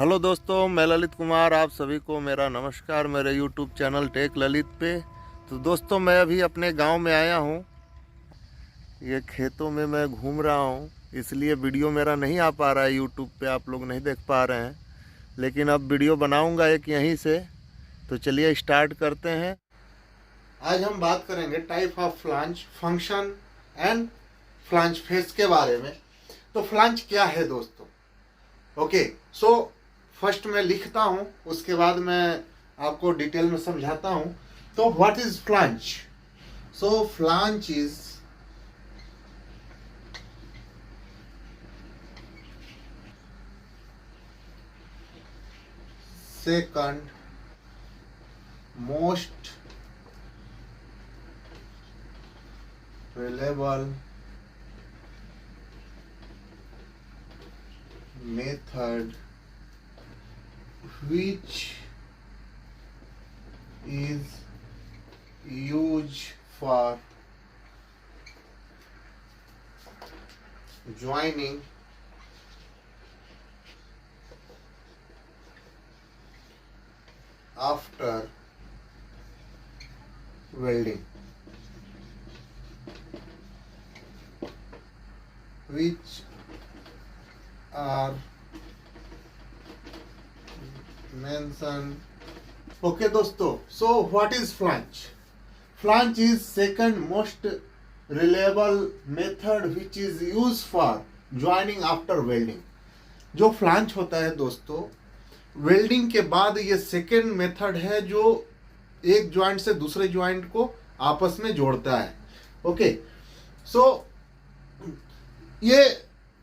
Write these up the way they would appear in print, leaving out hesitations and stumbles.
Hello दोस्तों, मैं ललित कुमार। आप सभी को मेरा नमस्कार मेरे यूट्यूब चैनल टेक ललित पे। तो दोस्तों, मैं अभी अपने गांव में आया हूं। ये खेतों में मैं घूम रहा हूं, इसलिए वीडियो मेरा नहीं आ पा रहा है यूट्यूब पे, आप लोग नहीं देख पा रहे हैं। लेकिन अब वीडियो बनाऊंगा एक यहीं से। तो चलिए स्टार्ट करते हैं। आज हम बात करेंगे type of flange, function and flange face के बारे में। तो फ्लांज क्या है दोस्तों? ओके, सो फर्स्ट मैं लिखता हूं, उसके बाद मैं आपको डिटेल में समझाता हूं। तो what is flange? So flange is second most reliable method which is used for joining after welding, which are mentioned. Okay दोस्तों, so what is flange? Flange is second most reliable method which is used for joining after welding. जो flange होता है दोस्तों, welding के बाद ये second method है जो एक ज्वाइंट से दूसरे ज्वाइंट को आपस में जोड़ता है। ओके, सो ये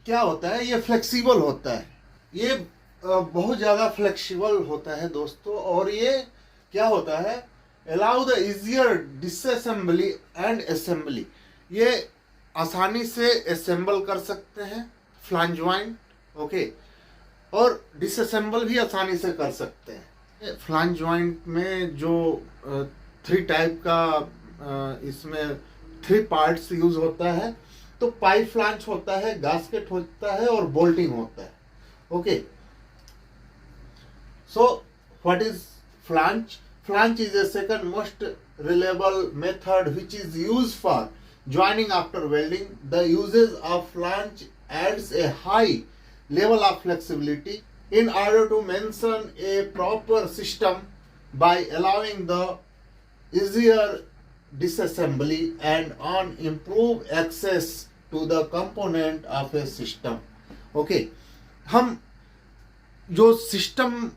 क्या होता है? ये फ्लेक्सिबल होता है। ये बहुत ज़्यादा फ्लेक्सिबल होता है दोस्तों। और ये क्या होता है? Allow the easier disassembly and assembly. ये आसानी से असेंबल कर सकते हैं फ्लांज ज्वाइंट। ओके, और डिसअसेंबल भी आसानी से कर सकते हैं। फ्लांज ज्वाइंट में जो 3 टाइप का इसमें 3 पार्ट्स यूज होता है। तो पाइप फ्लांज होता है, गास्केट होता है और बोल्टिंग होता है। Okay, so what is flange? Flange is a second most reliable method which is used for joining after welding. The usage of flange adds a high level of flexibility in order to maintain a proper system by allowing the easier disassembly and on improve access to the component of a system. Okay, हम जो system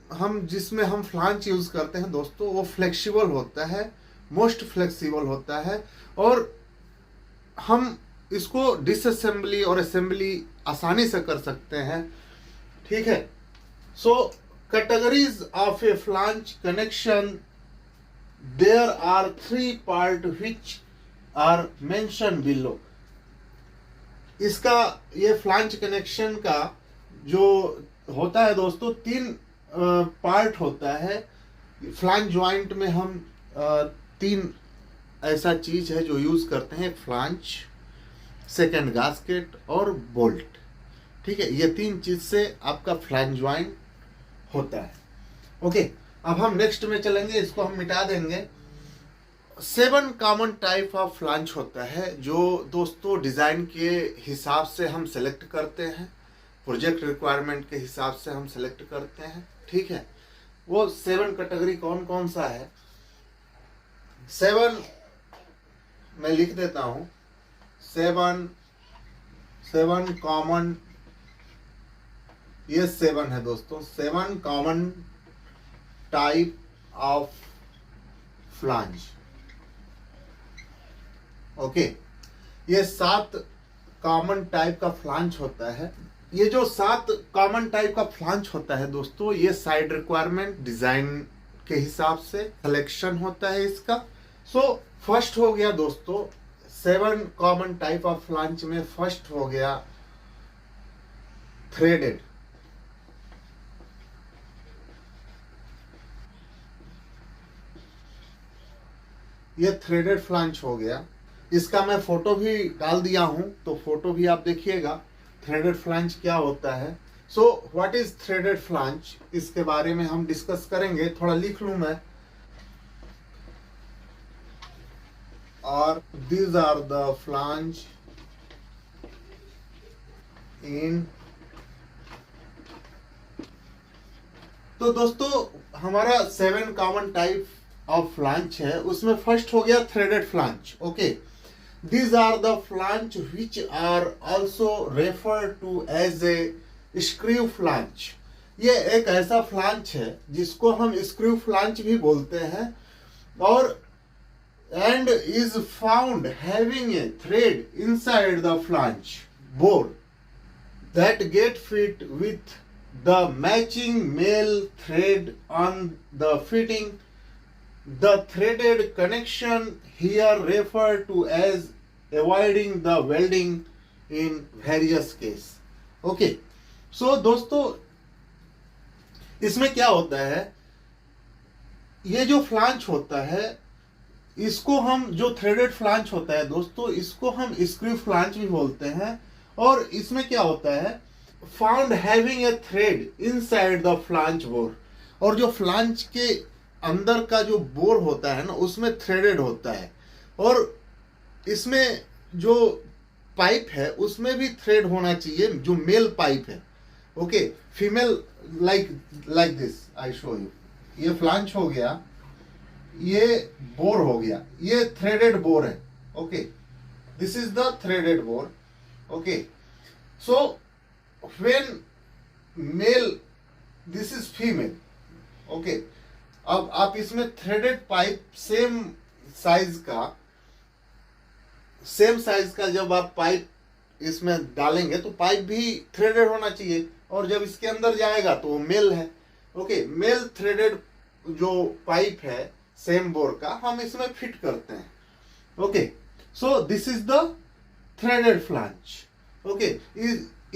जिसमें हम flange use करते हैं दोस्तों, वो flexible होता है, मोस्ट फ्लेक्सिबल होता है। और हम इसको डिसअसेंबली और असेंबली आसानी से कर सकते हैं। ठीक है, so categories of a flange connection, there are 3 part which are mention below. इसका ये फ्लांज कनेक्शन का जो होता है दोस्तों, 3 पार्ट होता है। फ्लांज ज्वाइंट में हम 3 ऐसा चीज है जो यूज करते हैं। एक फ्लांज, सेकंड गास्केट और बोल्ट। ठीक है, ये 3 चीज से आपका फ्लांज ज्वाइंट होता है। ओके, अब हम नेक्स्ट में चलेंगे, इसको हम मिटा देंगे। 7 कॉमन टाइप ऑफ फ्लांज होता है जो दोस्तों डिजाइन के हिसाब से हम सेलेक्ट करते हैं, प्रोजेक्ट रिक्वायरमेंट के हिसाब से हम सेलेक्ट करते हैं। ठीक है, वो 7 कैटेगरी कौन कौन सा है? 7 मैं लिख देता हूं। 7 कॉमन, ये 7 है दोस्तों। 7 common type of flange. Okay, ये 7 कॉमन टाइप का फ्लांज होता है। ये जो 7 कॉमन टाइप का फ्लांज होता है दोस्तों, ये साइड रिक्वायरमेंट डिजाइन के हिसाब से सिलेक्शन होता है इसका। सो फर्स्ट हो गया दोस्तों 7 कॉमन टाइप ऑफ फ्लांज में, फर्स्ट हो गया थ्रेडेड। ये थ्रेडेड फ्लांज हो गया। इसका मैं फोटो भी डाल दिया हूं, तो फोटो भी आप देखिएगा थ्रेडेड फ्लांज क्या होता है। So what is threaded flange, इसके बारे में हम डिस्कस करेंगे। थोड़ा लिख लूं मैं। और these are the flange in। तो दोस्तों हमारा 7 कॉमन टाइप ऑफ फ्लांज है, उसमें फर्स्ट हो गया threaded flange. Okay, these are the flange which are also referred to as a screw flange। ये एक ऐसा फ्लांज है जिसको हम स्क्रू फ्लांज भी बोलते हैं, और and is found having a thread inside the flange bore that get fit with the matching male thread on the fitting। The threaded connection here referred to as avoiding the welding in various case। Okay, so दोस्तों इसमें क्या होता है, ये जो flange होता है इसको हम, जो थ्रेडेड फ्लांज होता है दोस्तों, इसको हम स्क्रू फ्लांज भी बोलते हैं। और इसमें क्या होता है, found having a thread inside the flange bore, और जो फ्लांज के अंदर का जो बोर होता है ना, उसमें थ्रेडेड होता है। और इसमें जो पाइप है उसमें भी थ्रेड होना चाहिए, जो मेल पाइप है। Okay, female like this I show you. ये फ्लांज हो गया, ये बोर हो गया, ये थ्रेडेड बोर है। Okay, this is the threaded bore. Okay, so when mail, this is female. Okay, अब आप इसमें थ्रेडेड पाइप सेम साइज का जब आप पाइप इसमें डालेंगे तो पाइप भी थ्रेडेड होना चाहिए, और जब इसके अंदर जाएगा तो वो मेल है। ओके, मेल थ्रेडेड जो पाइप है सेम बोर का, हम इसमें फिट करते हैं। Okay, so this is the threaded flange. Okay,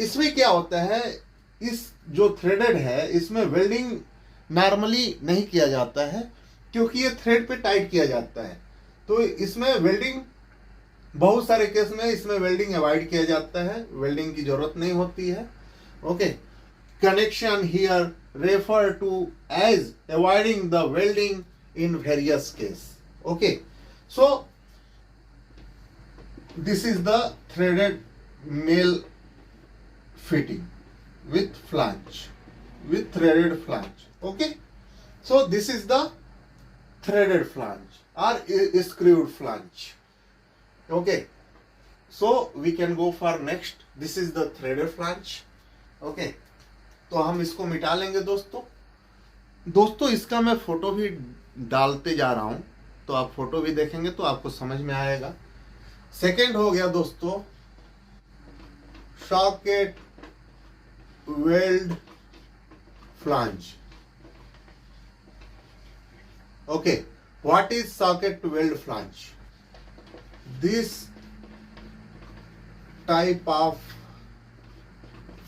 इसमें क्या होता है, इस जो थ्रेडेड है इसमें वेल्डिंग नॉर्मली नहीं किया जाता है, क्योंकि ये थ्रेड पे टाइट किया जाता है। तो इसमें वेल्डिंग, बहुत सारे केस में इसमें वेल्डिंग अवॉइड किया जाता है, वेल्डिंग की जरूरत नहीं होती है। Okay, connection here refer to as avoiding the welding in various case। okay, so this is the threaded male fitting with flange, with threaded flange। okay, so this is the threaded flange or a screwed flange। okay, so we can go for next। this is the threaded flange। okay, तो हम इसको मिटा लेंगे दोस्तों इसका मैं photo भी डालते जा रहा हूं, तो आप फोटो भी देखेंगे तो आपको समझ में आएगा। सेकंड हो गया दोस्तों socket weld flange. Okay, what is socket weld flange? This type of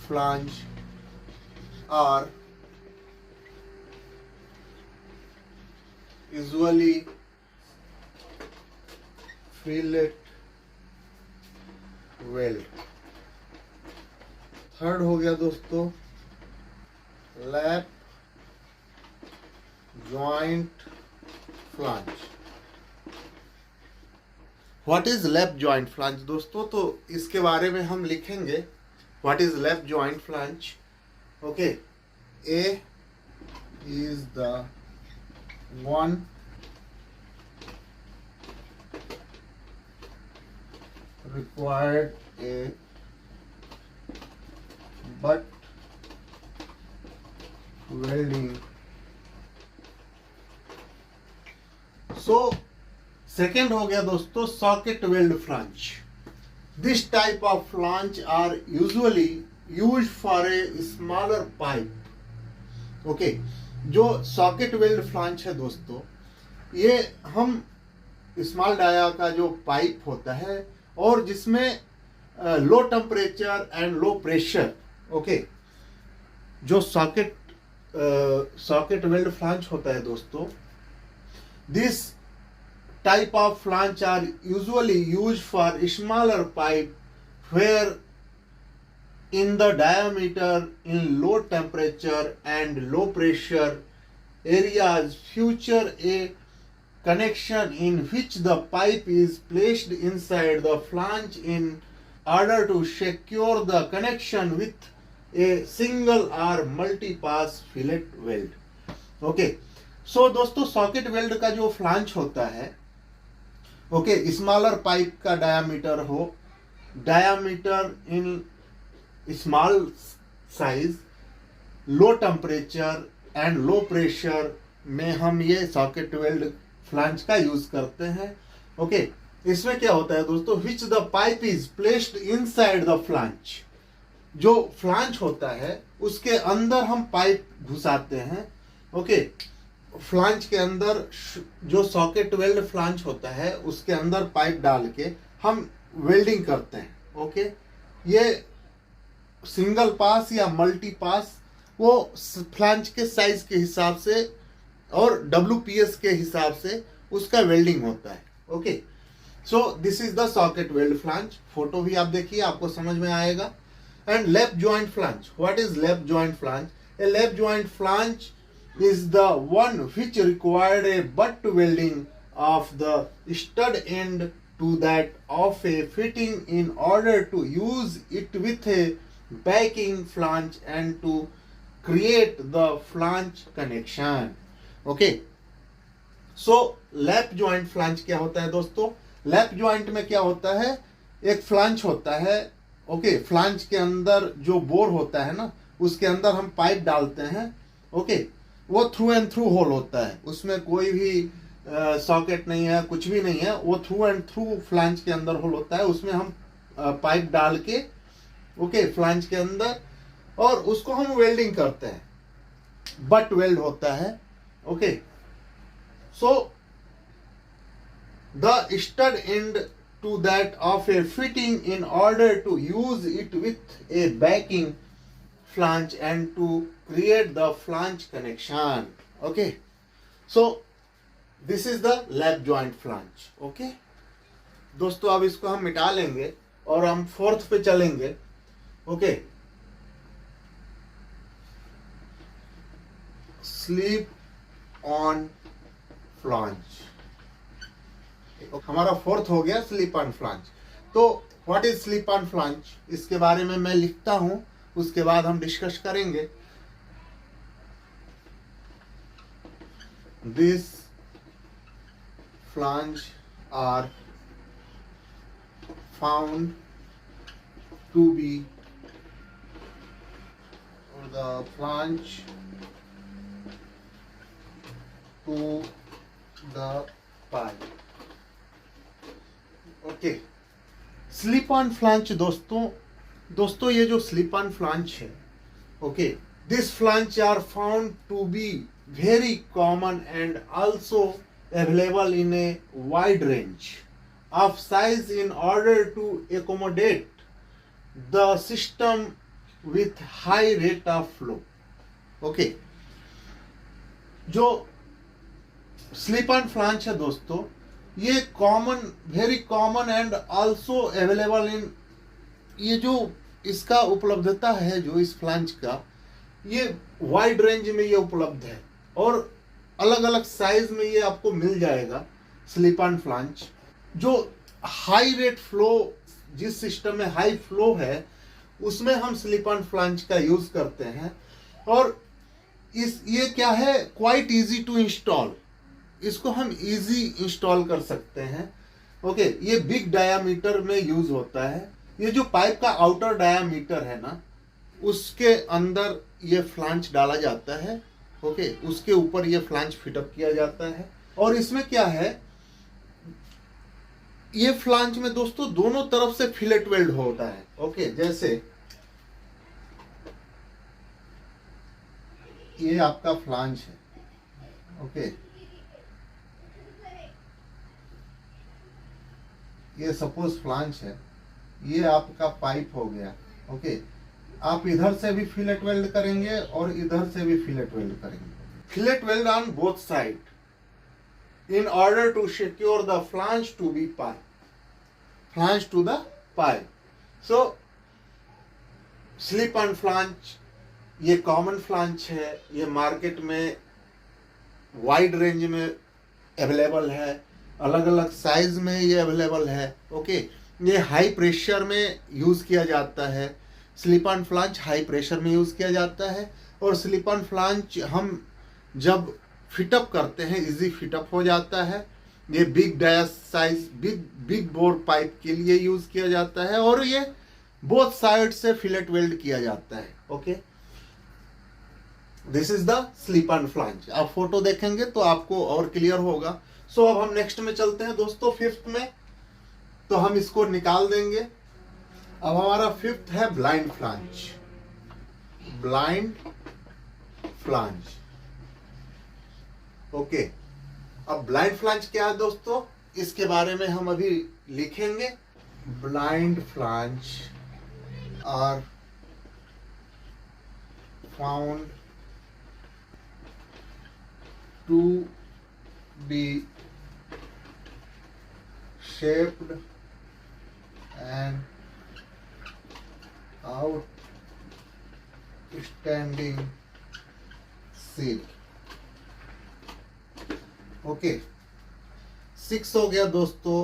flange are usually fillet weld। Third हो गया दोस्तों lap joint flange. What is lap joint flange दोस्तों? तो इसके बारे में हम लिखेंगे what is lap joint flange. Okay, a is the one required a butt welding। so second हो गया दोस्तों socket weld flange। this type of flange are usually used for a smaller pipe। okay, जो socket weld flange है दोस्तों, ये हम small dia का जो पाइप होता है और जिसमें low temperature and low pressure. Okay, जो सॉकेट वेल्ड फ्लांज होता है दोस्तों, this type of flange are usually use for smaller pipe where in the diameter in low temperature and low pressure areas feature a connection in which the pipe is placed inside the flange in order to secure the connection with a single or multi-pass fillet weld. Okay, so दोस्तों socket weld का जो flange होता है, okay, smaller pipe का diameter हो, diameter in small size, low temperature and low pressure में हम ये सॉकेट वेल्ड फ्लांच का यूज करते हैं. ओके, इसमें क्या होता है दोस्तों, which the pipe is placed inside the flange. जो फ्लांच होता है उसके अंदर हम पाइप घुसाते हैं. ओके, फ्लांच के अंदर जो सॉकेट वेल्ड फ्लांच होता है उसके अंदर पाइप डाल के हम वेल्डिंग करते हैं. ओके, ये सिंगल पास या मल्टी पास वो फ्लांच के साइज के हिसाब से और WPS के हिसाब से उसका वेल्डिंग होता है. Okay, so this is the socket weld flange. Photo भी आप देखिए, आपको समझ में आएगा. And lap joint flange. What is lap joint flange? A lap joint flange is the one which required a butt welding of the stud end to that of a fitting in order to use it with a backing flange and to create the flange connection. Okay, so lap joint flange क्या होता है दोस्तों? lap joint में क्या होता है, एक flange होता है. ओके, फ्लांच के अंदर जो बोर होता है ना, उसके अंदर हम पाइप डालते हैं. ओके, वो थ्रू एंड थ्रू होल होता है, उसमें कोई भी सॉकेट नहीं है, कुछ भी नहीं है. वो थ्रू एंड थ्रू फ्लांज के अंदर होल होता है, उसमें हम पाइप डाल के, ओके, फ्लांज के अंदर, और उसको हम वेल्डिंग करते हैं. बट वेल्ड होता है. Okay, so the stud end to that of a fitting in order to use it with a backing flange and to create the flange connection. Okay, so this is the lap joint flange. Okay दोस्तों, अब इसको हम मिटा लेंगे और हम fourth पे चलेंगे. Okay, sleep on flange. हमारा फोर्थ हो गया स्लीप ऑन फ्लांज. तो what is sleep on flange, इसके बारे में मैं लिखता हूं, उसके बाद हम डिस्कस करेंगे. This flange are found to be the flange to the pipe. Okay, slip on flange दोस्तों ये जो स्लिप ऑन फ्लांच है, okay, this flange are found to be very common and also available in a wide range of size in order to accommodate the system with high rate of flow. Okay, जो slip on flange है दोस्तों, ये common, very common and also available इन, ये जो इसका उपलब्धता है जो इस फ्लांज का, ये वाइड रेंज में ये उपलब्ध है और अलग अलग साइज में ये आपको मिल जाएगा. स्लिप ऑन फ्लांज जो हाई रेट फ्लो, जिस सिस्टम में हाई फ्लो है उसमें हम स्लिप ऑन फ्लांज का यूज करते हैं. और ये क्या है, क्वाइट इजी टू इंस्टॉल. इसको हम इजी इंस्टॉल कर सकते हैं. ओके, ये बिग डायामीटर में यूज होता है. ये जो पाइप का आउटर डायामीटर है ना, उसके अंदर ये फ्लांच डाला जाता है. ओके, उसके ऊपर ये फ्लांच फिटअप किया जाता है. और इसमें क्या है, ये फ्लांच में दोस्तों दोनों तरफ से फिलेट वेल्ड होता है. ओके, जैसे ये आपका फ्लांच है. ओके, ये सपोज फ्लांच है, ये आपका पाइप हो गया. ओके, आप इधर से भी फिलेट वेल्ड करेंगे और इधर से भी फिलेट वेल्ड करेंगे. Fillet weld on both side in order to secure the flange to be pipe, flange to the pipe. So slip end flange ये कॉमन फ्लांच है, ये मार्केट में वाइड रेंज में अवेलेबल है, अलग अलग साइज में ये अवेलेबल है। ओके, ये हाई प्रेशर में यूज़ किया जाता है। Slip end flange high pressure में यूज़ किया जाता है, और स्लिप एंड फ्लांच हम जब फिटअप करते हैं इजी फिटअप हो जाता है। ये big dias size big bore pipe के लिए यूज़ किया जाता है, और ये बोथ साइड से फिलेट वेल्ड किया जाता है। Okay, this is the slip end flange. आप फोटो देखेंगे तो आपको और क्लियर होगा। सो अब हम नेक्स्ट में चलते हैं दोस्तों, फिफ्थ में। तो हम इसको निकाल देंगे। अब हमारा फिफ्थ है blind flange. Blind flange. Okay, अब ब्लाइंड फ्लांच क्या है दोस्तों, इसके बारे में हम अभी लिखेंगे। Blind flange are found to be shaped and outstanding seal। Okay, 6 हो गया दोस्तों,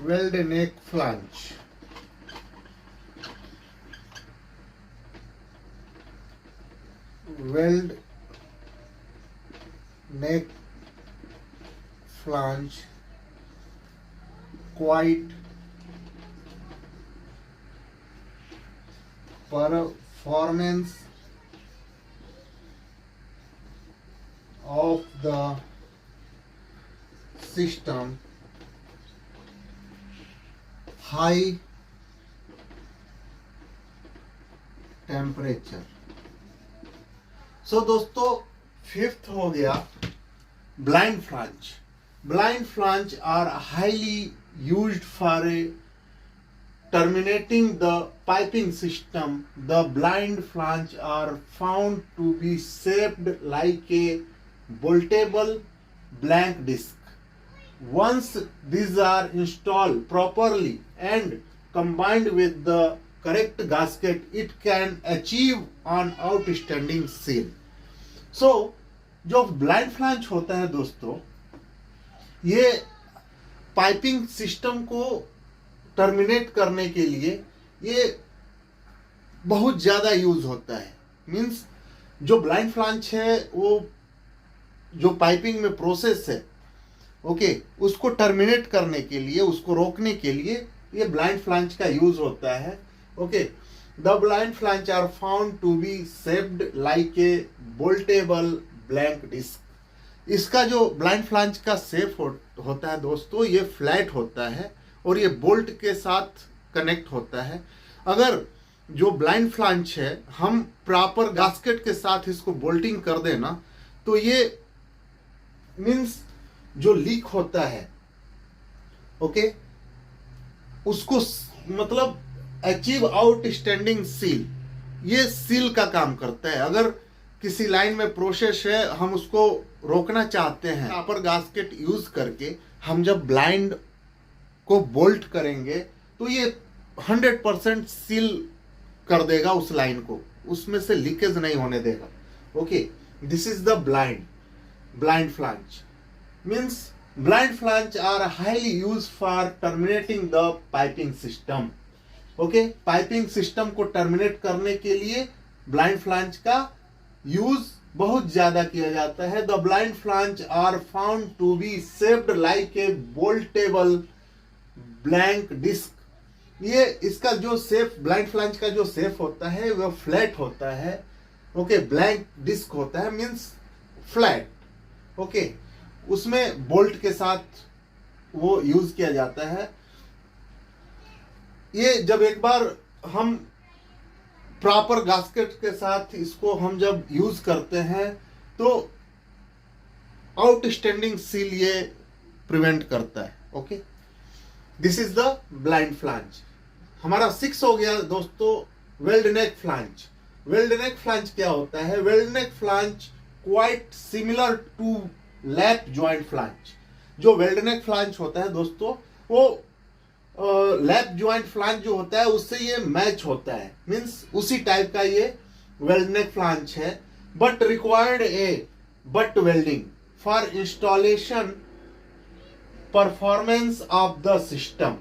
weld neck flange. Weld neck flange quite performance of the system high temperature। So दोस्तों, फिफ्थ हो गया blind flange. Blind flange are highly used for terminating the piping system. The blind flange are found to be shaped like a boltable blank disc. Once these are installed properly and combined with the correct gasket, it can achieve an outstanding seal. So, जो blind flange होता है दोस्तों, ये piping system को terminate करने के लिए ये बहुत ज़्यादा यूज होता है। मीन्स जो ब्लाइंड फ्लांच है वो जो पाइपिंग में प्रोसेस है, ओके, उसको टर्मिनेट करने के लिए, उसको रोकने के लिए ये ब्लाइंड फ्लांच का यूज होता है। Okay, the blind flange are found to be shaped like a boltable blank disc. इसका जो ब्लाइंड फ्लांच का शेप होता है दोस्तों, ये फ्लैट होता है और ये बोल्ट के साथ कनेक्ट होता है। अगर जो ब्लाइंड फ्लांच है हम प्रॉपर गास्केट के साथ इसको बोल्टिंग कर देना, तो ये मीन्स जो लीक होता है, ओके, उसको मतलब अचीव आउटस्टैंडिंग सील, ये सील का काम करता है। अगर किसी लाइन में प्रोसेस है, हम उसको रोकना चाहते हैं, प्रॉपर गास्केट यूज करके हम जब ब्लाइंड को बोल्ट करेंगे तो ये 100% सील कर देगा उस लाइन को, उसमें से लीकेज नहीं होने देगा। Okay, this is the blind flange. Means blind flange are highly use for terminating the piping system. Okay, piping system को टर्मिनेट करने के लिए ब्लाइंड फ्लांच का यूज बहुत ज्यादा किया जाता है। The blind flange are found to be shaped like a boltable blank disc. ये इसका जो शेप, ब्लाइंड फ्लांच का जो शेप होता है वह फ्लैट होता है। ओके, ब्लैंक डिस्क होता है, मीन्स फ्लैट। ओके, उसमें बोल्ट के साथ वो यूज किया जाता है। ये जब एक बार हम प्रॉपर गास्केट के साथ इसको हम जब यूज करते हैं तो आउटस्टैंडिंग सील ये प्रिवेंट करता है। Okay, this is the blind flange. हमारा 6 हो गया दोस्तों weld neck flange. Weld neck flange क्या होता है? Weld neck flange quite similar to lap joint flange. जो वेल्ड नेक फ्लांच होता है दोस्तों, वो लैप ज्वाइंट फ्लांच जो होता है उससे ये मैच होता है, मीन्स उसी टाइप का ये वेल्ड नेक फ्लांच है। But required A butt welding for installation performance of the system.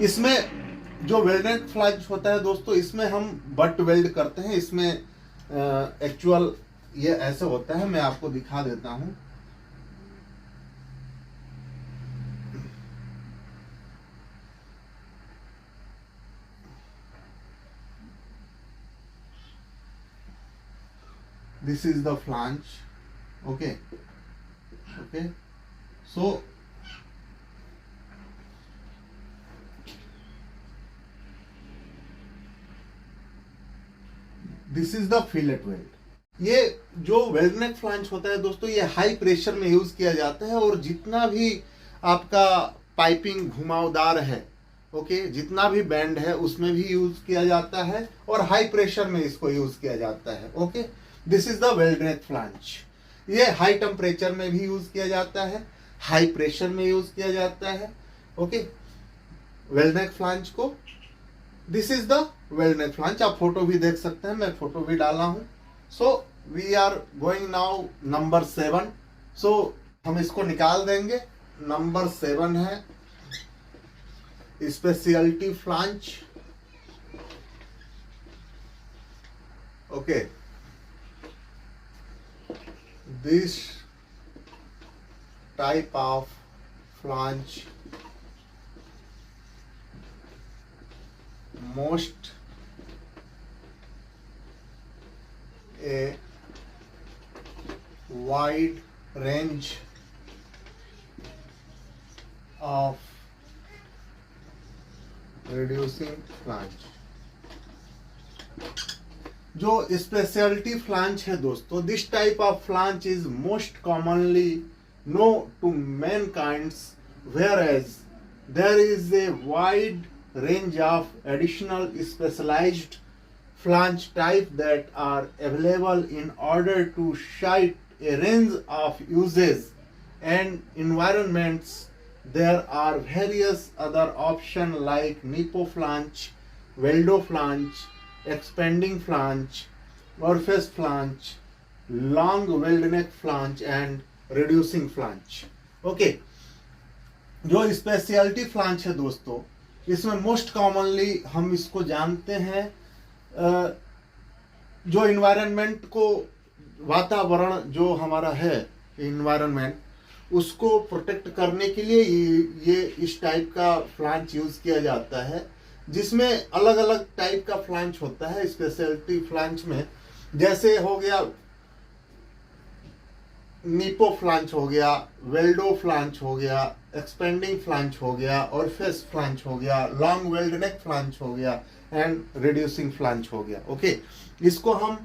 इसमें जो वेल्ड नेक फ्लांच होता है दोस्तों, इसमें हम बट वेल्ड करते हैं। इसमें एक्चुअल ये ऐसे होता है, मैं आपको दिखा देता हूं। This is the flange. Okay, so this is the fillet weld. ये जो वेल्ड नेक फ्लांच होता है दोस्तों, ये हाई प्रेशर में यूज किया जाता है, और जितना भी आपका पाइपिंग घुमावदार है, ओके, जितना भी बैंड है उसमें भी यूज किया जाता है, और हाई प्रेशर में इसको यूज किया जाता है। Okay, this is the weld neck flange. ये हाई टेम्परेचर में भी यूज किया जाता है, हाई प्रेशर में यूज किया जाता है। ओके, वेल्ड नेक फ्लांच को, this is the weld neck flange. आप फोटो भी देख सकते हैं, मैं फोटो भी डाला हूं। So we are going now number 7। सो हम इसको निकाल देंगे। नंबर 7 है speciality flange. Okay, this type of flange most a wide range of reducing flange। जो स्पेशलिटी फ्लांच है दोस्तों, this type of flange is most commonly known to mankinds, whereas there is a wide range of additional specialized flange type that are available in order to suit a range of uses and environments. There are various other options like Nipo flange, Weldo flange, expanding flange, orifice flange, long weld neck flange and reducing flange। Okay, जो speciality flange है दोस्तों, इसमें most commonly हम इसको जानते हैं, जो environment को, वातावरण जो हमारा है इन्वायरमेंट, उसको प्रोटेक्ट करने के लिए ये इस टाइप का फ्लांच यूज किया जाता है, जिसमें अलग अलग टाइप का फ्लांच होता है स्पेशलिटी फ्लांच में। जैसे हो गया नीपो फ्लांच हो गया, वेल्डो फ्लांच हो गया, एक्सपेंडिंग फ्लांच हो गया, ऑरिफिस फ्लांच हो गया, लॉन्ग वेल्ड नेक फ्लांच हो गया एंड रिड्यूसिंग फ्लांच हो गया। ओके, इसको हम,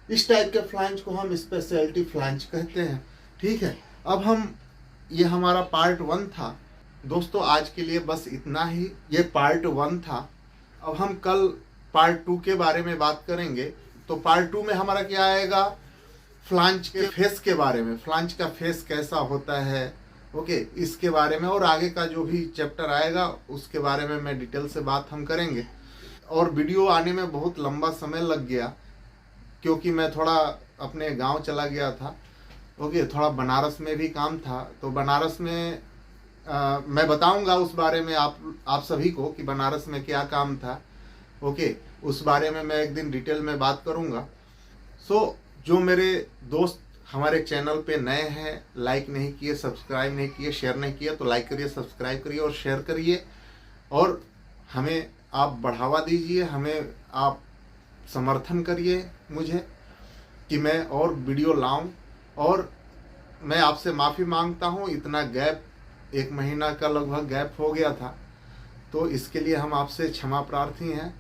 इस टाइप के फ्लांच को हम स्पेशलिटी फ्लांच कहते हैं। ठीक है, अब हम, ये हमारा पार्ट 1 था दोस्तों। आज के लिए बस इतना ही, ये पार्ट 1 था। अब हम कल पार्ट 2 के बारे में बात करेंगे। तो पार्ट 2 में हमारा क्या आएगा, फ्लांच के फेस के बारे में, फ्लांच का फेस कैसा होता है, ओके, इसके बारे में, और आगे का जो भी चैप्टर आएगा उसके बारे में मैं डिटेल से बात हम करेंगे। और वीडियो आने में बहुत लंबा समय लग गया, क्योंकि मैं थोड़ा अपने गांव चला गया था। ओके, थोड़ा बनारस में भी काम था, तो बनारस में मैं बताऊंगा उस बारे में आप सभी को कि बनारस में क्या काम था। ओके, उस बारे में मैं एक दिन डिटेल में बात करूंगा। सो जो मेरे दोस्त हमारे चैनल पे नए हैं, लाइक नहीं किए, सब्सक्राइब नहीं किए, शेयर नहीं किए, तो लाइक करिए, सब्सक्राइब करिए और शेयर करिए, और हमें आप बढ़ावा दीजिए, हमें आप समर्थन करिए मुझे कि मैं और वीडियो लाऊं। और मैं आपसे माफ़ी मांगता हूं, इतना गैप, 1 महीना का लगभग गैप हो गया था, तो इसके लिए हम आपसे क्षमा प्रार्थी हैं।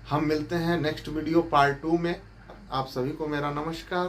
हम मिलते हैं नेक्स्ट वीडियो पार्ट 2 में। आप सभी को मेरा नमस्कार।